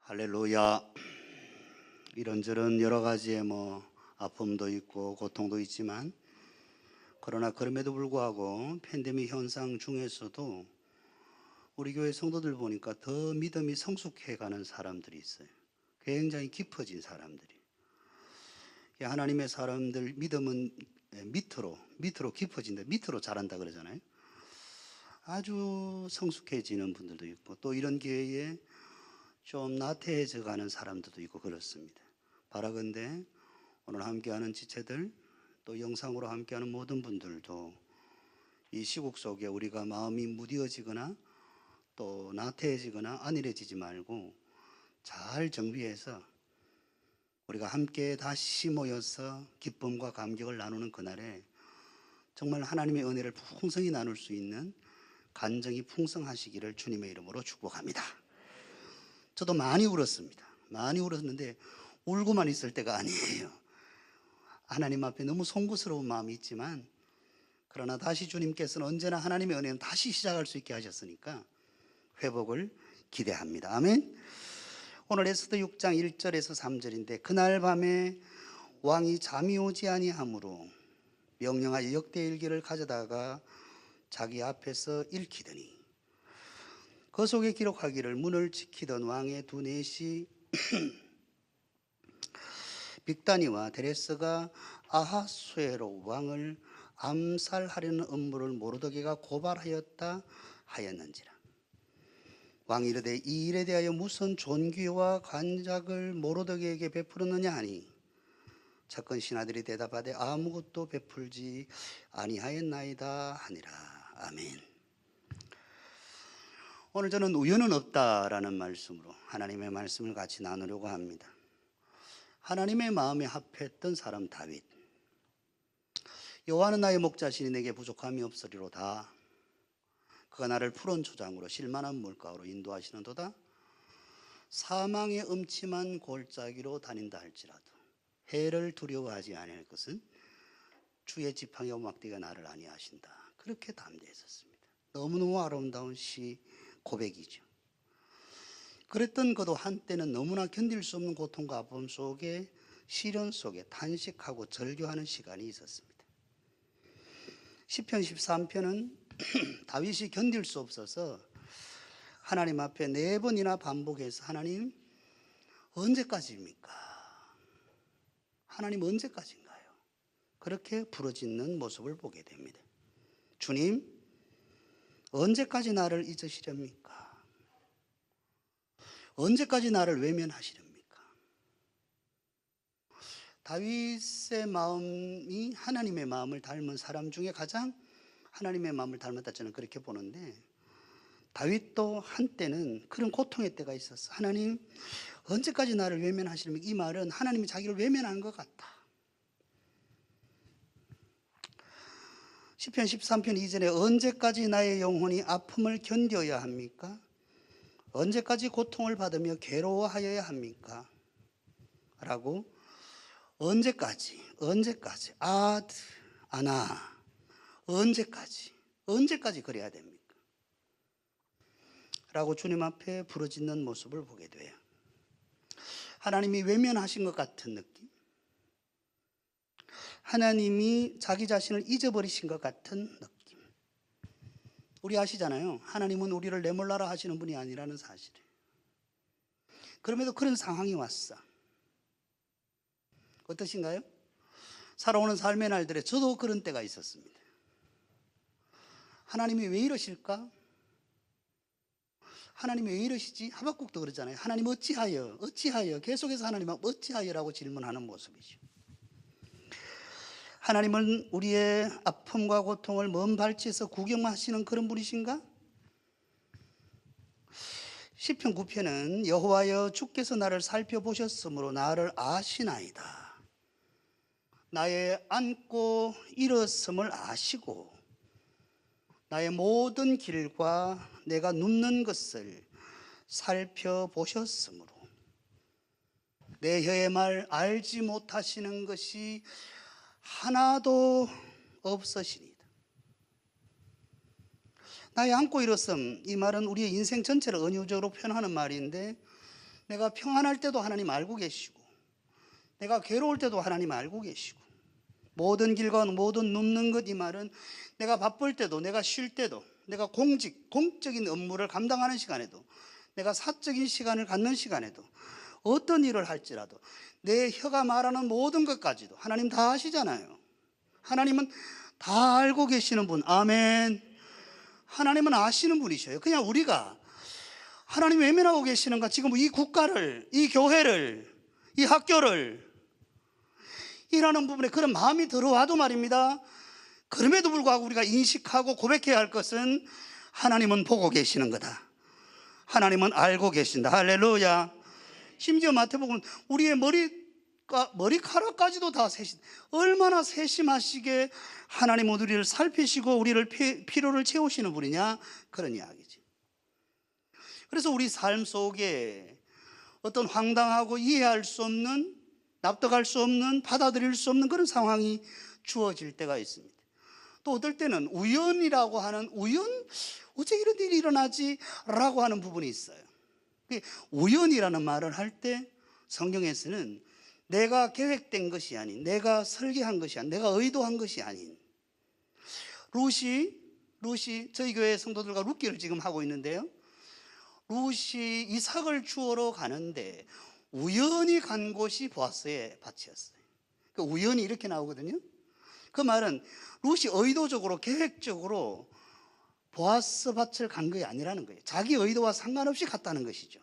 할렐루야. 이런저런 여러 가지의 아픔도 있고 고통도 있지만, 그러나 그럼에도 불구하고 팬데믹 현상 중에서도 우리 교회 성도들 보니까 더 믿음이 성숙해가는 사람들이 있어요. 굉장히 깊어진 사람들이. 하나님의 사람들 믿음은 밑으로 깊어진다, 밑으로 자란다 그러잖아요. 아주 성숙해지는 분들도 있고, 또 이런 교회에 좀 나태해져 가는 사람들도 있고 그렇습니다. 바라건대 오늘 함께하는 지체들, 또 영상으로 함께하는 모든 분들도 이 시국 속에 우리가 마음이 무뎌지거나 또 나태해지거나 안일해지지 말고 잘 정비해서 우리가 함께 다시 모여서 기쁨과 감격을 나누는 그날에 정말 하나님의 은혜를 풍성히 나눌 수 있는 간증이 풍성하시기를 주님의 이름으로 축복합니다. 저도 많이 울었습니다. 많이 울었는데 울고만 있을 때가 아니에요. 하나님 앞에 너무 송구스러운 마음이 있지만, 그러나 다시 주님께서는 언제나 하나님의 은혜는 다시 시작할 수 있게 하셨으니까 회복을 기대합니다. 아멘. 오늘 에스더 6장 1절에서 3절인데, 그날 밤에 왕이 잠이 오지 아니하므로 명령하여 역대일기를 가져다가 자기 앞에서 읽히더니, 그 속에 기록하기를 문을 지키던 왕의 두 내시 빅다니와 데레스가 아하수에로 왕을 암살하려는 음모를 모르드게가 고발하였다 하였는지라. 왕이 이르되 이 일에 대하여 무슨 존귀와 관작을 모르드게에게 베풀었느냐 하니, 첫건 신하들이 대답하되 아무것도 베풀지 아니하였나이다 하니라. 아멘. 오늘 저는 우연은 없다라는 말씀으로 하나님의 말씀을 같이 나누려고 합니다. 하나님의 마음에 합했던 사람 다윗. 여호와는 나의 목자시니 내게 부족함이 없으리로다. 그가 나를 푸른 초장으로 실만한 물가로 인도하시는도다. 사망의 음침한 골짜기로 다닌다 할지라도 해를 두려워하지 아니할 것은 주의 지팡이와 막대기가 나를 아니하신다. 그렇게 담대했었습니다. 너무너무 아름다운 시 고백이죠. 그랬던 그도 한때는 너무나 견딜 수 없는 고통과 아픔 속에, 시련 속에 탄식하고 절규하는 시간이 있었습니다. 시편 13편은 다윗이 견딜 수 없어서 하나님 앞에 4번이나 반복해서 하나님 언제까지입니까? 하나님 언제까지인가요? 그렇게 부르짖는 모습을 보게 됩니다. 주님, 언제까지 나를 잊으시렵니까? 언제까지 나를 외면하시렵니까? 다윗의 마음이 하나님의 마음을 닮은 사람 중에 가장 하나님의 마음을 닮았다, 저는 그렇게 보는데, 다윗도 한때는 그런 고통의 때가 있었어. 하나님, 언제까지 나를 외면하시렵니까? 이 말은 하나님이 자기를 외면한 것 같다. 시편 13편 2절에 언제까지 나의 영혼이 아픔을 견뎌야 합니까? 언제까지 고통을 받으며 괴로워하여야 합니까? 라고, 언제까지 아나, 언제까지 그래야 됩니까? 라고 주님 앞에 부르짖는 모습을 보게 돼요. 하나님이 외면하신 것 같은 느낌, 하나님이 자기 자신을 잊어버리신 것 같은 느낌. 우리 아시잖아요. 하나님은 우리를 내몰라라 하시는 분이 아니라는 사실을. 그럼에도 그런 상황이 왔어. 어떠신가요? 살아오는 삶의 날들에 저도 그런 때가 있었습니다. 하나님이 왜 이러실까? 하나님이 왜 이러시지? 하박국도 그러잖아요. 하나님 어찌하여 계속해서 하나님 어찌하여라고 질문하는 모습이죠. 하나님은 우리의 아픔과 고통을 먼 발치에서 구경하시는 그런 분이신가? 시편 9편은 여호와여 주께서 나를 살펴보셨으므로 나를 아시나이다. 나의 앉고 일었음을 아시고 나의 모든 길과 내가 눕는 것을 살펴보셨으므로 내 혀의 말 알지 못하시는 것이 하나도 없으시니이다. 나의 앉고 일었음, 이 말은 우리의 인생 전체를 은유적으로 표현하는 말인데, 내가 평안할 때도 하나님 알고 계시고, 내가 괴로울 때도 하나님 알고 계시고, 모든 길과 모든 눕는 것, 이 말은 내가 바쁠 때도, 내가 쉴 때도, 내가 공적인 업무를 감당하는 시간에도, 내가 사적인 시간을 갖는 시간에도, 어떤 일을 할지라도 내 혀가 말하는 모든 것까지도 하나님 다 아시잖아요. 하나님은 다 알고 계시는 분. 아멘. 하나님은 아시는 분이셔요. 그냥 우리가 하나님 외면하고 계시는가, 지금 이 국가를, 이 교회를, 이 학교를, 이라는 부분에 그런 마음이 들어와도 말입니다, 그럼에도 불구하고 우리가 인식하고 고백해야 할 것은 하나님은 보고 계시는 거다. 하나님은 알고 계신다. 할렐루야. 심지어 마태복음 우리의 머리카락까지도 다 얼마나 세심하시게 하나님은 우리를 살피시고 우리를 필요를 채우시는 분이냐, 그런 이야기지. 그래서 우리 삶 속에 어떤 황당하고 이해할 수 없는, 납득할 수 없는, 받아들일 수 없는 그런 상황이 주어질 때가 있습니다. 또 어떨 때는 우연이라고 하는, 어째 이런 일이 일어나지? 라고 하는 부분이 있어요. 우연이라는 말을 할 때 성경에서는 내가 계획된 것이 아닌, 내가 설계한 것이 아닌, 내가 의도한 것이 아닌, 루시 저희 교회 성도들과 룻기를 지금 하고 있는데요, 룻이 이삭을 주우러 가는데 우연히 간 곳이 보아스의 밭이었어요. 우연히 이렇게 나오거든요. 그 말은 룻이 의도적으로, 계획적으로 보아스 밭을 간 것이 아니라는 거예요. 자기 의도와 상관없이 갔다는 것이죠.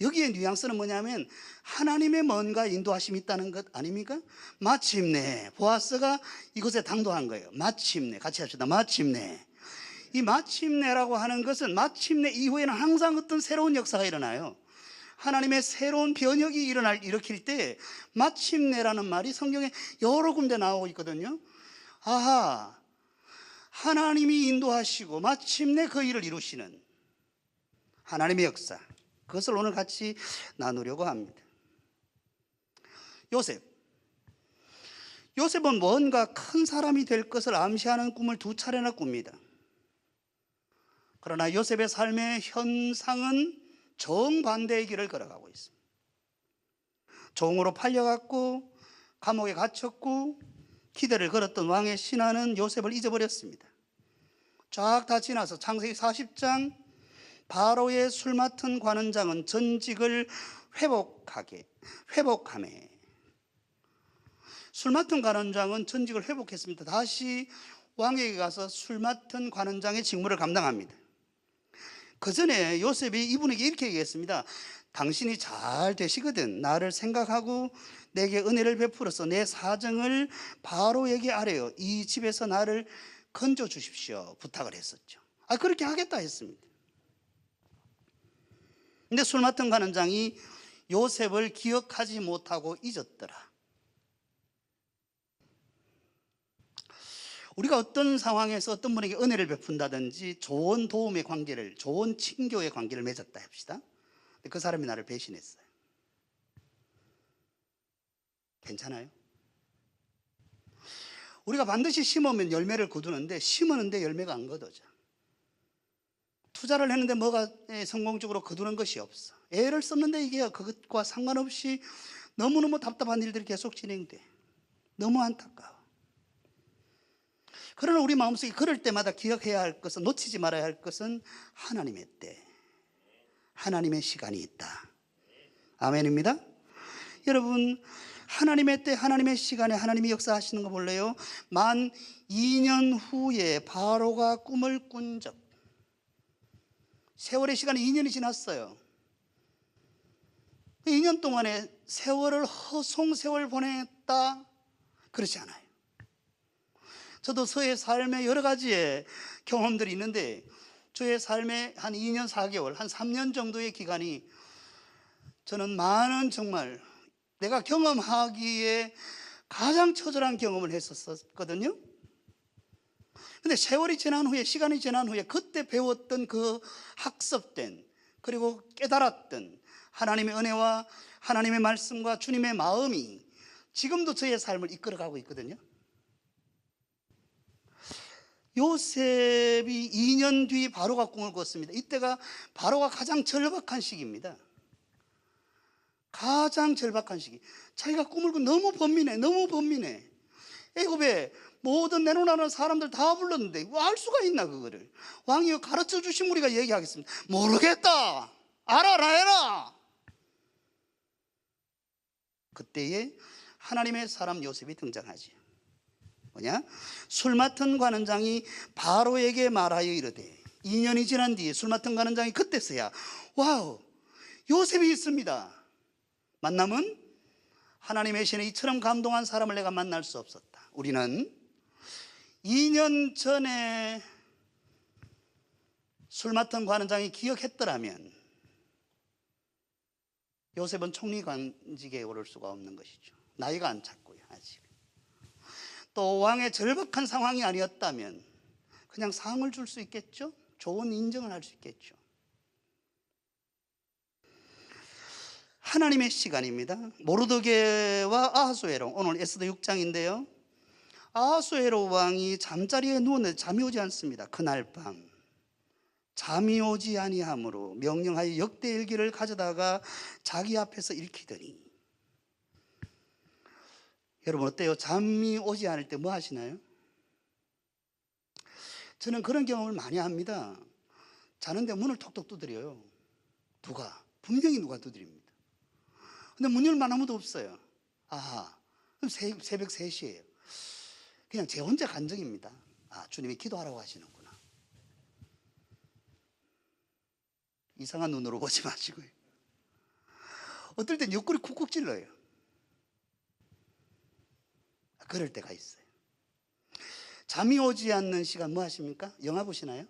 여기에 뉘앙스는 뭐냐면 하나님의 뭔가 인도하심이 있다는 것 아닙니까? 마침내 보아스가 이곳에 당도한 거예요. 마침내, 같이 합시다. 마침내. 이 마침내라고 하는 것은 마침내 이후에는 항상 어떤 새로운 역사가 일어나요. 하나님의 새로운 변혁이 일으킬 때 마침내라는 말이 성경에 여러 군데 나오고 있거든요. 아하, 하나님이 인도하시고 마침내 그 일을 이루시는 하나님의 역사, 그것을 오늘 같이 나누려고 합니다. 요셉은 뭔가 큰 사람이 될 것을 암시하는 꿈을 2차례나 꿉니다. 그러나 요셉의 삶의 현상은 정반대의 길을 걸어가고 있습니다. 종으로 팔려갔고 감옥에 갇혔고 기대를 걸었던 왕의 신하는 요셉을 잊어버렸습니다. 쫙 다 지나서 창세기 40장 바로의 술 맡은 관원장은 전직을 회복하매, 술 맡은 관원장은 전직을 회복했습니다. 다시 왕에게 가서 술 맡은 관원장의 직무를 감당합니다. 그 전에 요셉이 이분에게 이렇게 얘기했습니다. 당신이 잘 되시거든 나를 생각하고 내게 은혜를 베풀어서 내 사정을 바로에게 아뢰어 이 집에서 나를 건져 주십시오 부탁을 했었죠. 그렇게 하겠다 했습니다. 근데 술 맡은 관원장이 요셉을 기억하지 못하고 잊었더라. 우리가 어떤 상황에서 어떤 분에게 은혜를 베푼다든지 좋은 도움의 관계를, 좋은 친교의 관계를 맺었다 합시다. 그 사람이 나를 배신했어요. 괜찮아요? 우리가 반드시 심으면 열매를 거두는데 심었는데 열매가 안 거두죠. 투자를 했는데 뭐가 성공적으로 거두는 것이 없어. 애를 썼는데 이게 그것과 상관없이 너무너무 답답한 일들이 계속 진행돼. 너무 안타까워. 그러나 우리 마음속에 그럴 때마다 기억해야 할 것은, 놓치지 말아야 할 것은 하나님의 때, 하나님의 시간이 있다. 아멘입니다. 여러분, 하나님의 때, 하나님의 시간에 하나님이 역사하시는 거 볼래요? 만 2년 후에 바로가 꿈을 꾼 적, 세월의 시간이 2년이 지났어요. 2년 동안에 세월을 허송세월 보냈다? 그렇지 않아요. 저도 저의 삶에 여러 가지의 경험들이 있는데 저의 삶에 한 2년 4개월, 한 3년 정도의 기간이 저는 많은, 정말 내가 경험하기에 가장 처절한 경험을 했었거든요. 근데 세월이 지난 후에, 시간이 지난 후에 그때 배웠던 그 학습된, 그리고 깨달았던 하나님의 은혜와 하나님의 말씀과 주님의 마음이 지금도 저의 삶을 이끌어가고 있거든요. 요셉이 2년 뒤 바로가 꿈을 꿨습니다. 이때가 바로가 가장 절박한 시기입니다. 가장 절박한 시기. 자기가 꿈을 꾸 너무 번민해. 너무 번민해. 애굽에 모든 내놓으라는 사람들 다 불렀는데 알 수가 있나 그거를. 왕이 가르쳐 주신 우리가 얘기하겠습니다. 모르겠다. 알아라 해라. 그때에 하나님의 사람 요셉이 등장하지. 뭐냐? 술 맡은 관원장이 바로에게 말하여 이르되 2년이 지난 뒤에 술 맡은 관원장이 그때서야 와우, 요셉이 있습니다. 만남은 하나님의 신에 이처럼 감동한 사람을 내가 만날 수 없었다. 우리는 2년 전에 술 맡은 관원장이 기억했더라면 요셉은 총리관직에 오를 수가 없는 것이죠. 나이가 안 찼고요 아직. 또 왕의 절박한 상황이 아니었다면 그냥 상을 줄 수 있겠죠. 좋은 인정을 할 수 있겠죠. 하나님의 시간입니다. 모르드게와 아하수에로, 오늘 에스더 6장인데요 아하수에로 왕이 잠자리에 누웠는데 잠이 오지 않습니다. 그날 밤 잠이 오지 아니하므로 명령하여 역대일기를 가져다가 자기 앞에서 읽히더니, 여러분 어때요? 잠이 오지 않을 때 뭐 하시나요? 저는 그런 경험을 많이 합니다. 자는데 문을 톡톡 두드려요. 분명히 누가 두드립니다. 근데 문 열만 아무도 없어요. 아하, 그럼 새벽 3시예요. 그냥 제 혼자 간증입니다. 아, 주님이 기도하라고 하시는구나. 이상한 눈으로 보지 마시고요. 어떨 땐 옆구리 쿡쿡 찔러요. 그럴 때가 있어요. 잠이 오지 않는 시간 뭐 하십니까? 영화 보시나요?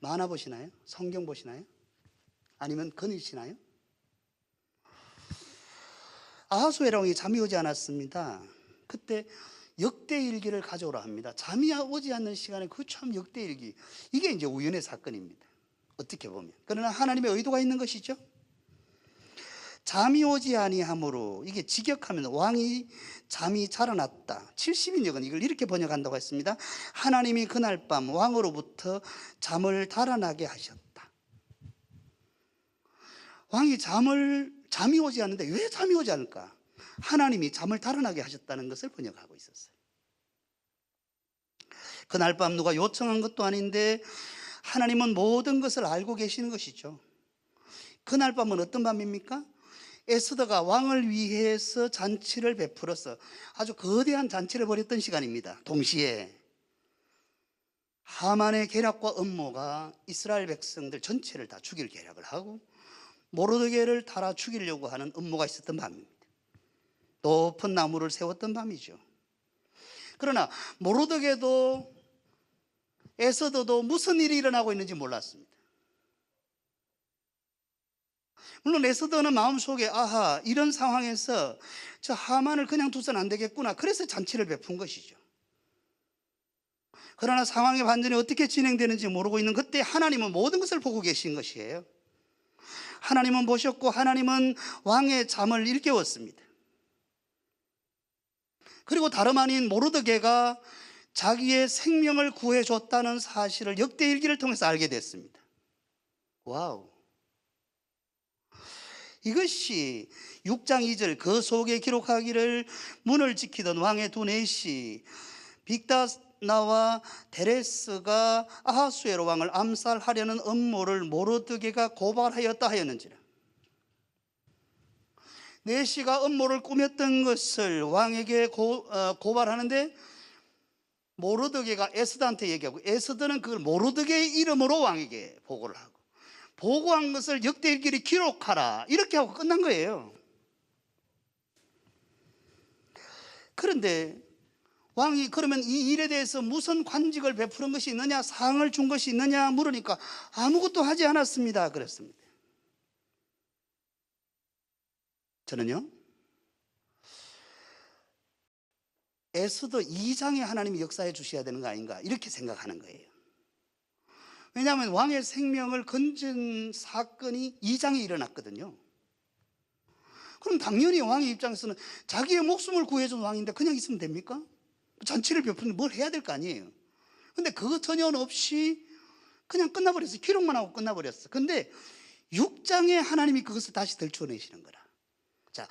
만화 보시나요? 성경 보시나요? 아니면 거니시나요? 아하수에로 왕이 잠이 오지 않았습니다. 그때 역대일기를 가져오라 합니다. 잠이 오지 않는 시간에 그 참 역대일기, 이게 이제 우연의 사건입니다. 어떻게 보면. 그러나 하나님의 의도가 있는 것이죠. 잠이 오지 아니하므로, 이게 직역하면 왕이 잠이 자라났다. 70인역은 이걸 이렇게 번역한다고 했습니다. 하나님이 그날 밤 왕으로부터 잠을 달아나게 하셨다. 왕이 잠이 오지 않는데 왜 잠이 오지 않을까? 하나님이 잠을 달아나게 하셨다는 것을 번역하고 있었어요. 그날 밤 누가 요청한 것도 아닌데 하나님은 모든 것을 알고 계시는 것이죠. 그날 밤은 어떤 밤입니까? 에스더가 왕을 위해서 잔치를 베풀어서 아주 거대한 잔치를 벌였던 시간입니다. 동시에 하만의 계략과 음모가 이스라엘 백성들 전체를 다 죽일 계략을 하고 모르드게를 달아 죽이려고 하는 음모가 있었던 밤입니다. 높은 나무를 세웠던 밤이죠. 그러나 모르드게도 에스더도 무슨 일이 일어나고 있는지 몰랐습니다. 물론 에스더는 마음속에 아하, 이런 상황에서 저 하만을 그냥 두서는 안 되겠구나, 그래서 잔치를 베푼 것이죠. 그러나 상황의 반전이 어떻게 진행되는지 모르고 있는 그때 하나님은 모든 것을 보고 계신 것이에요. 하나님은 보셨고 하나님은 왕의 잠을 일깨웠습니다. 그리고 다름 아닌 모르드게가 자기의 생명을 구해줬다는 사실을 역대일기를 통해서 알게 됐습니다. 와우. 이것이 6장 2절 그 속에 기록하기를 문을 지키던 왕의 두 내시 빅다나와 데레스가 아하수에로 왕을 암살하려는 음모를 모르드게가 고발하였다 하였는지라. 내시가 음모를 꾸몄던 것을 왕에게 고발하는데 모르드게가 에스더한테 얘기하고 에스더는 그걸 모르드게의 이름으로 왕에게 보고를 하고, 보고한 것을 역대일기를 기록하라 이렇게 하고 끝난 거예요. 그런데 왕이 그러면 이 일에 대해서 무슨 관직을 베푸는 것이 있느냐, 상을 준 것이 있느냐 물으니까 아무것도 하지 않았습니다 그랬습니다. 저는요, 에스더 2장에 하나님이 역사해 주셔야 되는 거 아닌가 이렇게 생각하는 거예요. 왜냐하면 왕의 생명을 건진 사건이 2장에 일어났거든요. 그럼 당연히 왕의 입장에서는 자기의 목숨을 구해준 왕인데 그냥 있으면 됩니까? 잔치를 베푸는데 뭘 해야 될 거 아니에요. 근데 그거 전혀 없이 그냥 끝나버렸어요. 기록만 하고 끝나버렸어요. 근데 6장에 하나님이 그것을 다시 들춰내시는 거라. 자,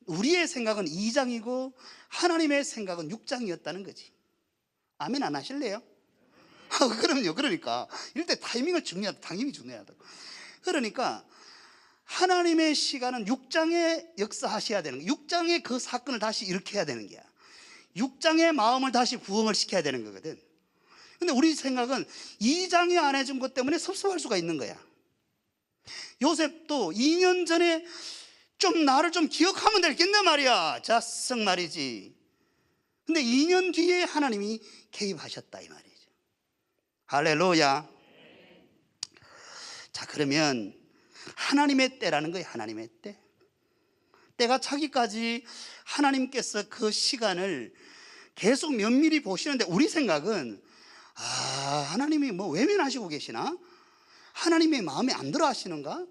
우리의 생각은 2장이고 하나님의 생각은 6장이었다는 거지. 아멘 안 하실래요? 그럼요. 그러니까 이럴 때 타이밍을 당연히 중요하다. 그러니까 하나님의 시간은 6장에 역사하셔야 되는 거야. 6장에 그 사건을 다시 일으켜야 되는 거야. 6장의 마음을 다시 부흥을 시켜야 되는 거거든. 근데 우리 생각은 2장이 안 해준 것 때문에 섭섭할 수가 있는 거야. 요셉도 2년 전에 좀 나를 좀 기억하면 되겠네 말이야. 자석 말이지. 근데 2년 뒤에 하나님이 개입하셨다 이 말이죠. 할렐루야. 자, 그러면 하나님의 때라는 거예요. 하나님의 때. 때가 차기까지 하나님께서 그 시간을 계속 면밀히 보시는데 우리 생각은 하나님이 뭐 외면하시고 계시나? 하나님의 마음에 안 들어 하시는가?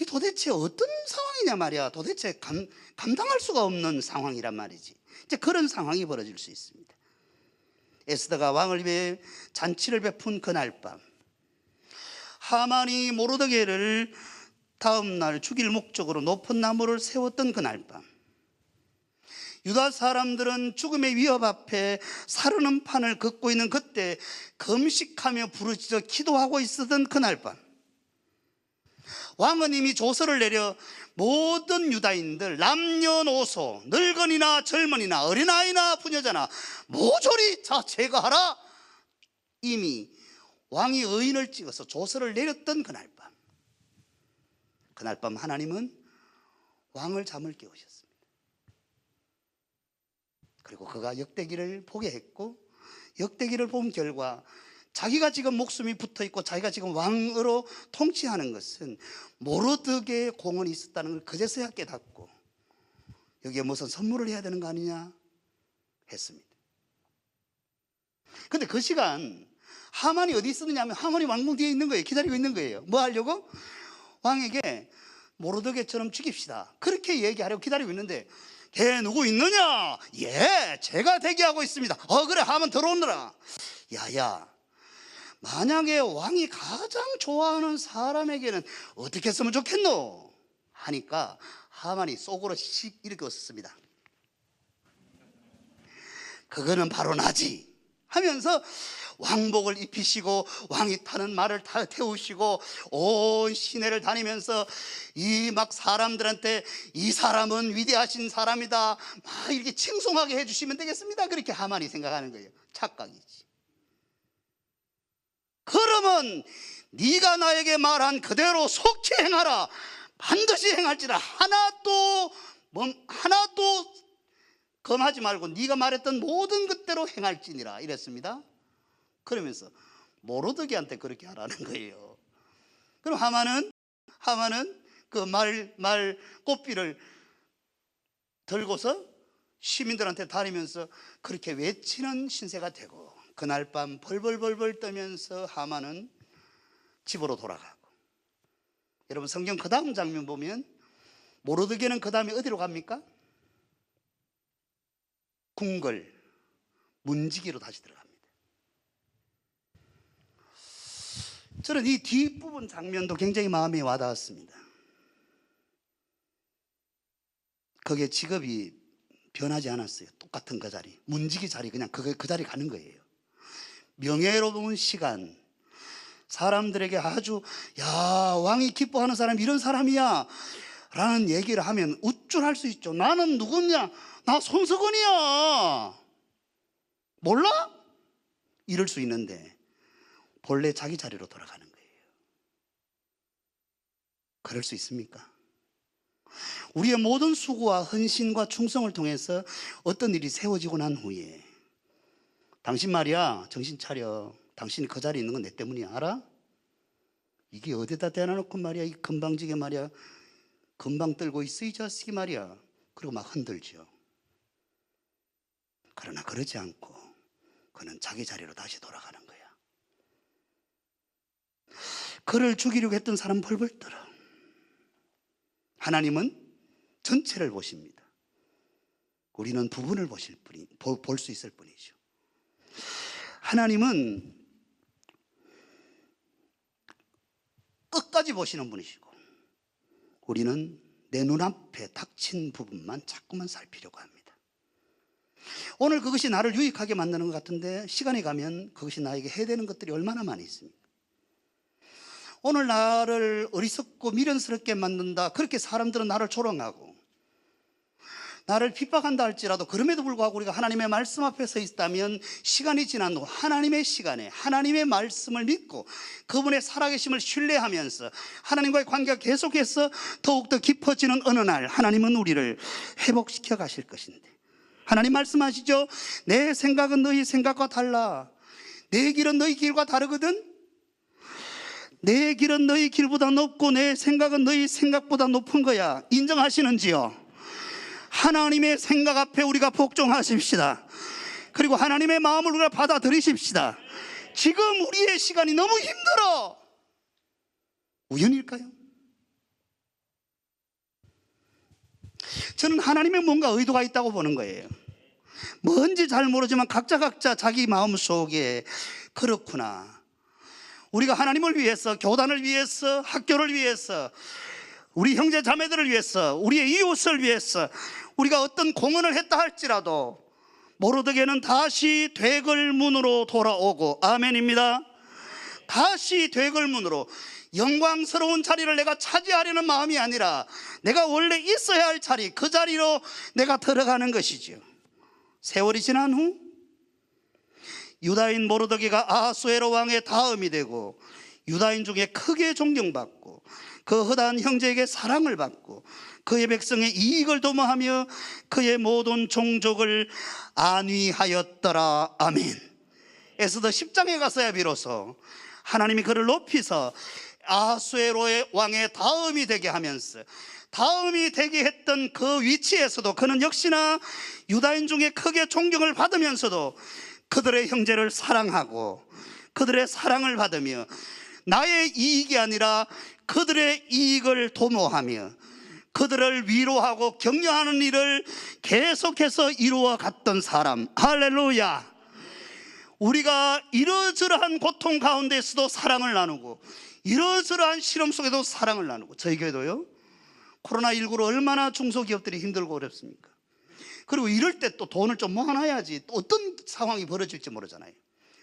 이 도대체 어떤 상황이냐 말이야. 도대체 감당할 수가 없는 상황이란 말이지. 이제 그런 상황이 벌어질 수 있습니다. 에스더가 왕을 위해 잔치를 베푼 그날 밤, 하만이 모르드게를 다음 날 죽일 목적으로 높은 나무를 세웠던 그날 밤, 유다 사람들은 죽음의 위협 앞에 사르는 판을 걷고 있는 그때 금식하며 부르짖어 기도하고 있었던 그날 밤, 왕은 이미 조서를 내려 모든 유다인들 남녀노소 늙은이나 젊은이나 어린아이나 부녀자나 모조리 다 제거하라 이미 왕이 의인을 찍어서 조서를 내렸던 그날 밤 하나님은 왕을 잠을 깨우셨습니다. 그리고 그가 역대기를 보게 했고 역대기를 본 결과 자기가 지금 목숨이 붙어있고 자기가 지금 왕으로 통치하는 것은 모르드게의 공헌이 있었다는 걸 그제서야 깨닫고 여기에 무슨 선물을 해야 되는 거 아니냐 했습니다. 근데 그 시간 하만이 어디 있었느냐 하면 하만이 왕궁 뒤에 있는 거예요. 기다리고 있는 거예요. 뭐 하려고? 왕에게 모르드게처럼 죽입시다 그렇게 얘기하려고 기다리고 있는데 걔 누구 있느냐? 예, 제가 대기하고 있습니다. 그래 하만 들어오느라. 야야, 만약에 왕이 가장 좋아하는 사람에게는 어떻게 했으면 좋겠노? 하니까 하만이 속으로 이렇게 웃었습니다. 그거는 바로 나지 하면서 왕복을 입히시고 왕이 타는 말을 다 태우시고 온 시내를 다니면서 이 막 사람들한테 이 사람은 위대하신 사람이다 막 이렇게 칭송하게 해주시면 되겠습니다. 그렇게 하만이 생각하는 거예요. 착각이지. 그러면 네가 나에게 말한 그대로 속히 행하라. 반드시 행할지라. 하나도 검하지 말고 네가 말했던 모든 것대로 행할지니라 이랬습니다. 그러면서 모르드게한테 그렇게 하라는 거예요. 그럼 하만은 그 말 꽃비를 들고서 시민들한테 다니면서 그렇게 외치는 신세가 되고 그날 밤 벌벌벌벌 떠면서 하만은 집으로 돌아가고. 여러분 성경 그 다음 장면 보면 모르드게는 그 다음에 어디로 갑니까? 궁궐 문지기로 다시 들어갑니다. 저는 이 뒷부분 장면도 굉장히 마음에 와닿았습니다. 거기에 직업이 변하지 않았어요. 똑같은 그 자리, 문지기 자리, 그냥 그 자리 가는 거예요. 명예로운 시간, 사람들에게 아주 야 왕이 기뻐하는 사람이 이런 사람이야 라는 얘기를 하면 우쭐할 수 있죠. 나는 누구냐? 나 손석원이야. 몰라? 이럴 수 있는데 본래 자기 자리로 돌아가는 거예요. 그럴 수 있습니까? 우리의 모든 수고와 헌신과 충성을 통해서 어떤 일이 세워지고 난 후에 당신 말이야 정신 차려. 당신이 그 자리에 있는 건 내 때문이야. 알아? 이게 어디다 대놔놓고 말이야 이 건방지게 말이야 건방 떨고 있어 이 자식이 말이야. 그리고 막 흔들죠. 그러나 그러지 않고 그는 자기 자리로 다시 돌아가는 거야. 그를 죽이려고 했던 사람 벌벌 떨어. 하나님은 전체를 보십니다. 우리는 부분을 볼 수 있을 뿐이죠. 하나님은 끝까지 보시는 분이시고 우리는 내 눈앞에 닥친 부분만 자꾸만 살피려고 합니다. 오늘 그것이 나를 유익하게 만드는 것 같은데 시간이 가면 그것이 나에게 해되는 것들이 얼마나 많이 있습니까? 오늘 나를 어리석고 미련스럽게 만든다, 그렇게 사람들은 나를 조롱하고 나를 핍박한다 할지라도 그럼에도 불구하고 우리가 하나님의 말씀 앞에 서 있다면 시간이 지난 후 하나님의 시간에 하나님의 말씀을 믿고 그분의 살아계심을 신뢰하면서 하나님과의 관계가 계속해서 더욱더 깊어지는 어느 날 하나님은 우리를 회복시켜 가실 것인데, 하나님 말씀하시죠. 내 생각은 너희 생각과 달라. 내 길은 너희 길과 다르거든. 내 길은 너희 길보다 높고 내 생각은 너희 생각보다 높은 거야. 인정하시는지요? 하나님의 생각 앞에 우리가 복종하십시다. 그리고 하나님의 마음을 우리가 받아들이십시다. 지금 우리의 시간이 너무 힘들어. 우연일까요? 저는 하나님의 뭔가 의도가 있다고 보는 거예요. 뭔지 잘 모르지만 각자 자기 마음속에 그렇구나, 우리가 하나님을 위해서, 교단을 위해서, 학교를 위해서, 우리 형제 자매들을 위해서, 우리의 이웃을 위해서 우리가 어떤 공헌을 했다 할지라도 모로드게는 다시 되걸문으로 돌아오고, 아멘입니다. 다시 되걸문으로, 영광스러운 자리를 내가 차지하려는 마음이 아니라 내가 원래 있어야 할 자리, 그 자리로 내가 들어가는 것이지요. 세월이 지난 후 유다인 모르드게가 아하수에로 왕의 다음이 되고 유다인 중에 크게 존경받고 그 허다한 형제에게 사랑을 받고 그의 백성의 이익을 도모하며 그의 모든 종족을 안위하였더라. 아멘. 에스더 10장에 가서야 비로소 하나님이 그를 높이서 아하수에로의 왕의 다음이 되게 하면서, 다음이 되게 했던 그 위치에서도 그는 역시나 유다인 중에 크게 존경을 받으면서도 그들의 형제를 사랑하고 그들의 사랑을 받으며 나의 이익이 아니라 그들의 이익을 도모하며 그들을 위로하고 격려하는 일을 계속해서 이루어 갔던 사람. 할렐루야. 우리가 이러저러한 고통 가운데서도 사랑을 나누고 이러저러한 시험 속에도 사랑을 나누고, 저희 교회도요, 코로나19로 얼마나 중소기업들이 힘들고 어렵습니까? 그리고 이럴 때 또 돈을 좀 모아놔야지 또 어떤 상황이 벌어질지 모르잖아요.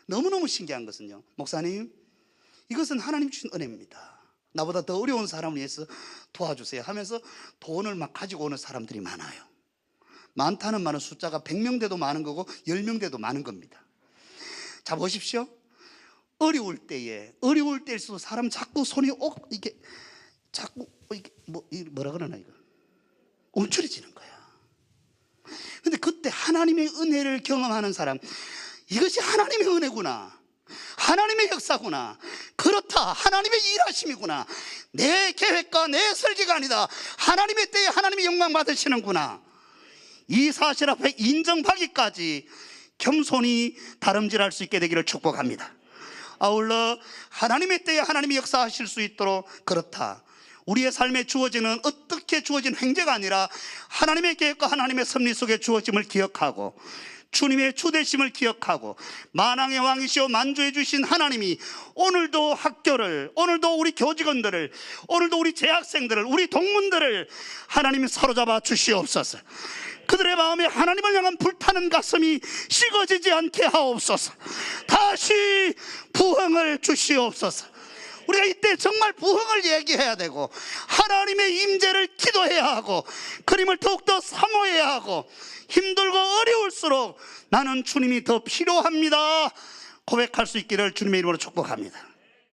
너무너무 신기한 것은요, 목사님, 이것은 하나님 주신 은혜입니다. 나보다 더 어려운 사람을 위해서 도와주세요 하면서 돈을 막 가지고 오는 사람들이 많아요. 많다는 말은 숫자가 100명 돼도 많은 거고 10명 돼도 많은 겁니다. 자, 보십시오. 어려울 때일수록 사람 자꾸 손이 이게 자꾸 이게 뭐라 그러나, 이거 움츠러지는 거야. 근데 그때 하나님의 은혜를 경험하는 사람, 이것이 하나님의 은혜구나, 하나님의 역사구나, 그렇다, 하나님의 일하심이구나, 내 계획과 내 설계가 아니다, 하나님의 때에 하나님의 영광 받으시는구나, 이 사실 앞에 인정받기까지 겸손히 다름질할 수 있게 되기를 축복합니다. 아울러 하나님의 때에 하나님이 역사하실 수 있도록, 그렇다, 우리의 삶에 주어지는 어떻게 주어진 횡재가 아니라 하나님의 계획과 하나님의 섭리 속에 주어짐을 기억하고 주님의 주되심을 기억하고 만왕의 왕이시오 만주해 주신 하나님이 오늘도 학교를, 오늘도 우리 교직원들을, 오늘도 우리 재학생들을, 우리 동문들을 하나님이 사로잡아 주시옵소서. 그들의 마음에 하나님을 향한 불타는 가슴이 식어지지 않게 하옵소서. 다시 부흥을 주시옵소서. 우리가 이때 정말 부흥을 얘기해야 되고 하나님의 임재를 기도해야 하고 그림을 더욱더 사모해야 하고, 힘들고 어려울수록 나는 주님이 더 필요합니다 고백할 수 있기를 주님의 이름으로 축복합니다.